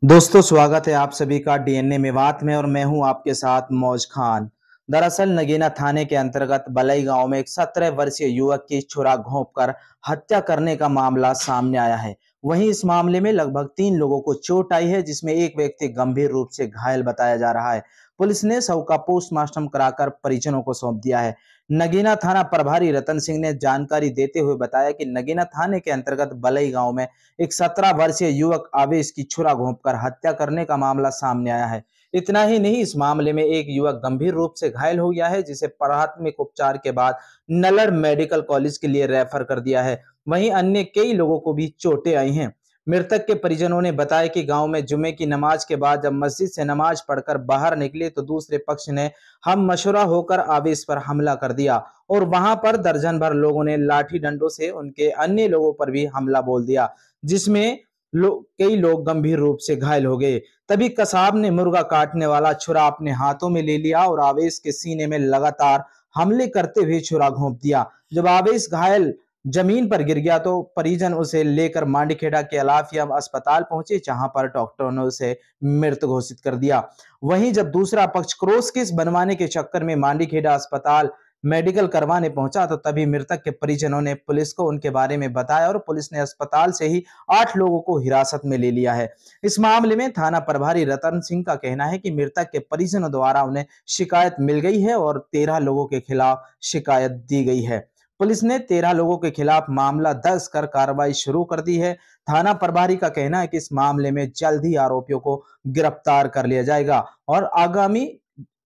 दोस्तों, स्वागत है आप सभी का डीएनए मेवात में और मैं हूं आपके साथ मौज खान। दरअसल नगीना थाने के अंतर्गत बलई गांव में एक 17 वर्षीय युवक की छुरा घोंपकर हत्या करने का मामला सामने आया है। वहीं इस मामले में लगभग 3 लोगों को चोट आई है, जिसमें एक व्यक्ति गंभीर रूप से घायल बताया जा रहा है। पुलिस ने शव का पोस्टमार्टम कराकर परिजनों को सौंप दिया है। नगीना थाना प्रभारी रतन सिंह ने जानकारी देते हुए बताया कि नगीना थाने के अंतर्गत बलई गांव में एक 17 वर्षीय युवक आवेश की छुरा घोंपकर हत्या करने का मामला सामने आया है। इतना ही नहीं, इस मामले में एक युवक गंभीर रूप से घायल हो गया है, जिसे प्राथमिक उपचार के बाद नलड़ मेडिकल कॉलेज के लिए रेफर कर दिया है। वहीं अन्य कई लोगों को भी चोटें आई हैं। मृतक के परिजनों ने बताया कि गांव में जुमे की नमाज के बाद जब मस्जिद से नमाज पढ़कर बाहर निकले तो दूसरे पक्ष ने हम मशुरा होकर आवेश पर हमला कर दिया और वहां पर दर्जन भर लोगों ने लाठी डंडों से उनके अन्य लोगों पर भी हमला बोल दिया, जिसमें कई लोग गंभीर रूप से घायल हो गए। तभी कसाब ने मुर्गा काटने वाला छुरा अपने हाथों में ले लिया और आवेश के सीने में लगातार हमले करते हुए छुरा घोंप दिया। जब आवेश घायल जमीन पर गिर गया तो परिजन उसे लेकर मांडीखेड़ा के अलाफिया अस्पताल पहुंचे, जहां पर डॉक्टरों ने उसे मृत घोषित कर दिया। वहीं जब दूसरा पक्ष क्रॉस केस बनवाने के चक्कर में मांडीखेड़ा अस्पताल मेडिकल करवाने पहुंचा तो तभी मृतक के परिजनों ने पुलिस को उनके बारे में बताया और पुलिस ने अस्पताल से ही 8 लोगों को हिरासत में ले लिया है। इस मामले में थाना प्रभारी रतन सिंह का कहना है कि मृतक के परिजनों द्वारा उन्हें शिकायत मिल गई है और 13 लोगों के खिलाफ शिकायत दी गई है। पुलिस ने 13 लोगों के खिलाफ मामला दर्ज कर कार्रवाई शुरू कर दी है। थाना प्रभारी का कहना है कि इस मामले में जल्द ही आरोपियों को गिरफ्तार कर लिया जाएगा और आगामी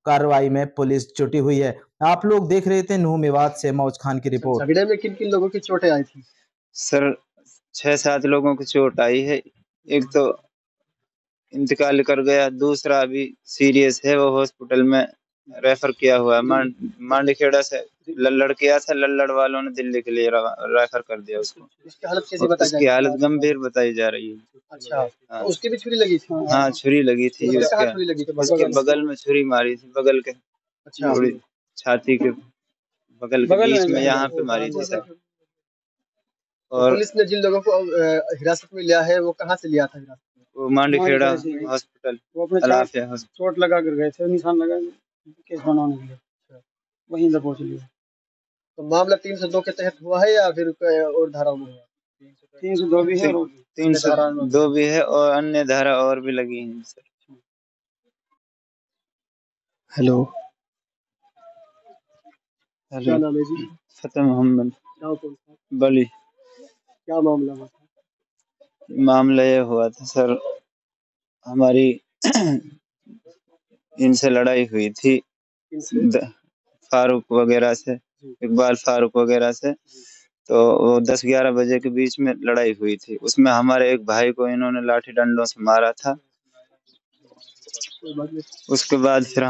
कार्रवाई में पुलिस जुटी हुई है। आप लोग देख रहे थे नूह मेवात से मौज खान की रिपोर्ट। झगड़े में किन किन लोगों की चोटें आई थी? सर 6-7 लोगों को चोट आई है। एक तो इंतकाल कर गया, दूसरा अभी सीरियस है, वो हॉस्पिटल में रेफर किया हुआ है। मांडीखेड़ा से लल्लड़ किया था, लल्लड़ वालों ने दिल्ली के लिए रेफर कर दिया उसको। उसकी हालत कैसी बताई जा उसकी रही हालत है? गंभीर बताई जा रही है। अच्छा, हाँ, तो उसकी भी छुरी लगी थी? हाँ छुरी लगी थी कहाँ छुरी लगी थी? उसके बगल में छुरी मारी थी, बगल के अच्छा, थोड़ी छाती के बगल के बीच में यहाँ पे मारी थी सर। तो और पुलिस ने जिन लोगों को हिरासत में लिया है वो कहाँ से लिया था हिरासत में? वो मांडीखेड़ा हॉस्पिटल, वो अपने अलाफिया हॉस्पिटल। चोट लगा कर गए थे, निशान लगा केस बनवाने के लिए। अच्छा, वहीं से पहुंच लिए। तो मामला 302 के तहत हुआ है या फिर कोई और धारा में हुआ? 302 भी है और 302 भी है और अन्य धारा और भी लगी हैं सर। हेलो, हेलो, क्या नाम है जी? फतेह मोहम्मद गाँव कौन सा? बली। क्या मामला हुआ था? मामला ये हुआ था सर, हमारी इनसे लड़ाई हुई थी, किनसे? फारूक वगैरह से, इकबाल फारूक वगैरह से। तो वो 10-11 बजे के बीच में लड़ाई हुई थी। उसमें हमारे एक भाई को इन्होंने लाठी डंडों से मारा था। उसके बाद फिर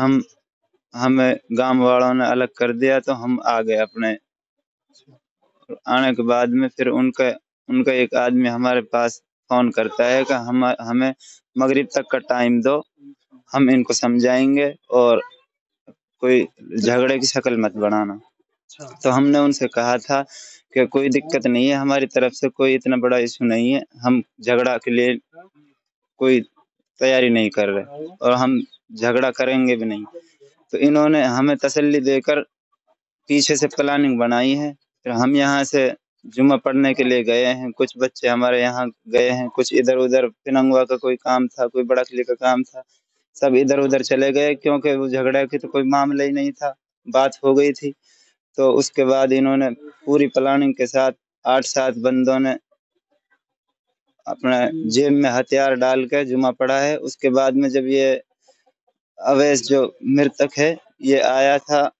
हमें गांव वालों ने अलग कर दिया, तो हम आ गए अपने। आने के बाद में फिर उनका उनका एक आदमी हमारे पास फोन करता है कि हमें मगरिब तक का टाइम दो, हम इनको समझाएंगे और कोई झगड़े की शक्ल मत बनाना। तो हमने उनसे कहा था कि कोई दिक्कत नहीं है, हमारी तरफ से कोई इतना बड़ा इशू नहीं है, हम झगड़ा के लिए कोई तैयारी नहीं कर रहे और हम झगड़ा करेंगे भी नहीं। तो इन्होंने हमें तसल्ली देकर पीछे से प्लानिंग बनाई है। फिर हम यहाँ से जुम्मा पढ़ने के लिए गए हैं, कुछ बच्चे हमारे यहाँ गए हैं, कुछ इधर उधर पिनंगवा का कोई काम था, कोई बड़कली का काम था, सब इधर उधर चले गए, क्योंकि वो झगड़े की तो कोई मामला ही नहीं था, बात हो गई थी। तो उसके बाद इन्होंने पूरी प्लानिंग के साथ 8-7 बंदों ने अपने जेब में हथियार डाल के जुम्मा पढ़ा है। उसके बाद में जब ये अवैस जो मृतक है ये आया था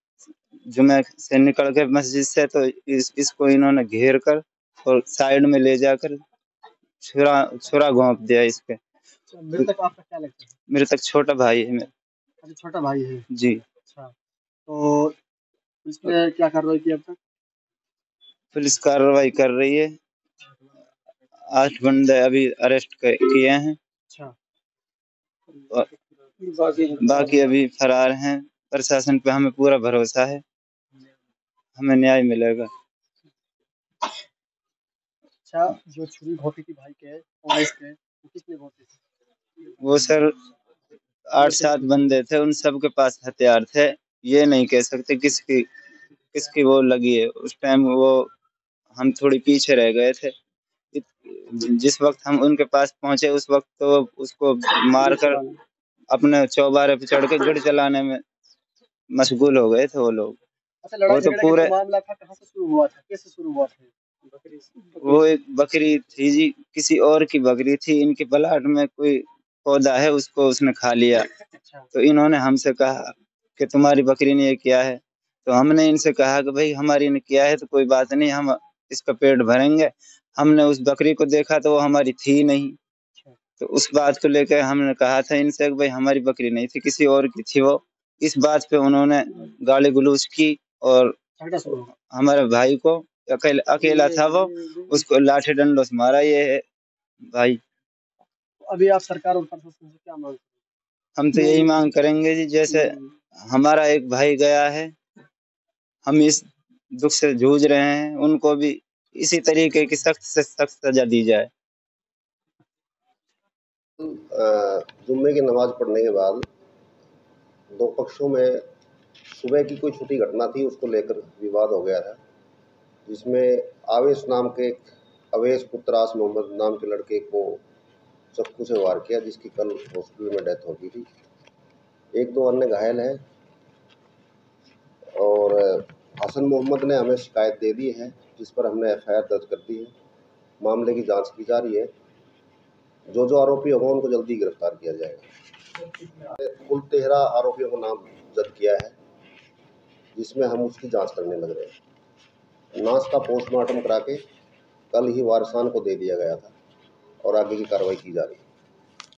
जुमे से निकल के मस्जिद से, तो इसको इन्होंने घेर कर और साइड में ले जाकर छुरा छुरा घोंप दिया इसके। मृतक आपका क्या लगता है? मृतक छोटा भाई है मेरा। अच्छा, छोटा भाई है। जी। अच्छा, तो पुलिस ने क्या कार्रवाई की अब तक? पुलिस कार्रवाई कर रही है, 8 बंदे अभी अरेस्ट किए हैं अच्छा, और बाकी अभी फरार हैं। प्रशासन पे हमें पूरा भरोसा है, हमें न्याय मिलेगा। अच्छा, जो छुरी भोंती थी भाई के, उन्नीस के, वो किसने भोंती थी? वो सर 8-7 बंदे थे, उन सब के पास हथियार थे। ये नहीं कह सकते किसकी किसकी वो लगी है। उस टाइम वो हम थोड़ी पीछे रह गए थे। जिस वक्त हम उनके पास पहुंचे उस वक्त तो उसको मारकर अपने चौबारे पे चढ़ के गढ़ चलाने में मशगूल हो गए थे वो लोग। अच्छा, वो लड़ाई तो झगड़ा का पूरे जो मामला था कहाँ से शुरू हुआ था, कैसे शुरू हुआ था? बकरी वो एक बकरी थी जी, किसी और की बकरी थी। इनके प्लाट में कोई पौधा है, उसको उसने खा लिया। अच्छा। तो इन्होंने हमसे कहा कि तुम्हारी बकरी ने ये किया है। तो हमने इनसे कहा कि भाई हमारी ने किया है तो कोई बात नहीं, हम इसका पेट भरेंगे। हमने उस बकरी को देखा तो वो हमारी थी नहीं। तो उस बात को लेकर हमने कहा था इनसे कि भाई हमारी बकरी नहीं थी, किसी और की थी वो। इस बात पे उन्होंने गाली गलौज की और झगड़ा शुरू हुआ। हमारे भाई को, अकेला था वो, उसको लाठी डंडों से मारा ये है भाई। अभी आप सरकार और प्रशासन से क्या मांग? हम तो यही मांग करेंगे जी, जैसे हमारा एक भाई गया है, हम इस दुख से जूझ रहे हैं, उनको भी इसी तरीके की सख्त से सख्त सजा दी जाए। जुम्मे की नमाज पढ़ने के बाद दो पक्षों में सुबह की कोई छोटी घटना थी, उसको लेकर विवाद हो गया था, जिसमें आवेश नाम के एक अवेश पुत्र आस मोहम्मद नाम के लड़के को चाकू से वार किया, जिसकी कल हॉस्पिटल में डेथ हो गई थी। एक दो अन्य घायल है और हसन मोहम्मद ने हमें शिकायत दे दी है, जिस पर हमने FIR दर्ज कर दी है। मामले की जांच की जा रही है। जो आरोपी होगा उनको जल्दी गिरफ्तार किया जाएगा। कुल 13 आरोपियों को नामजद किया है, जिसमें हम उसकी जांच करने लग रहे हैं। लाश का पोस्टमार्टम करा के कल ही वारिसान को दे दिया गया था और आगे की कार्रवाई की जा रही है।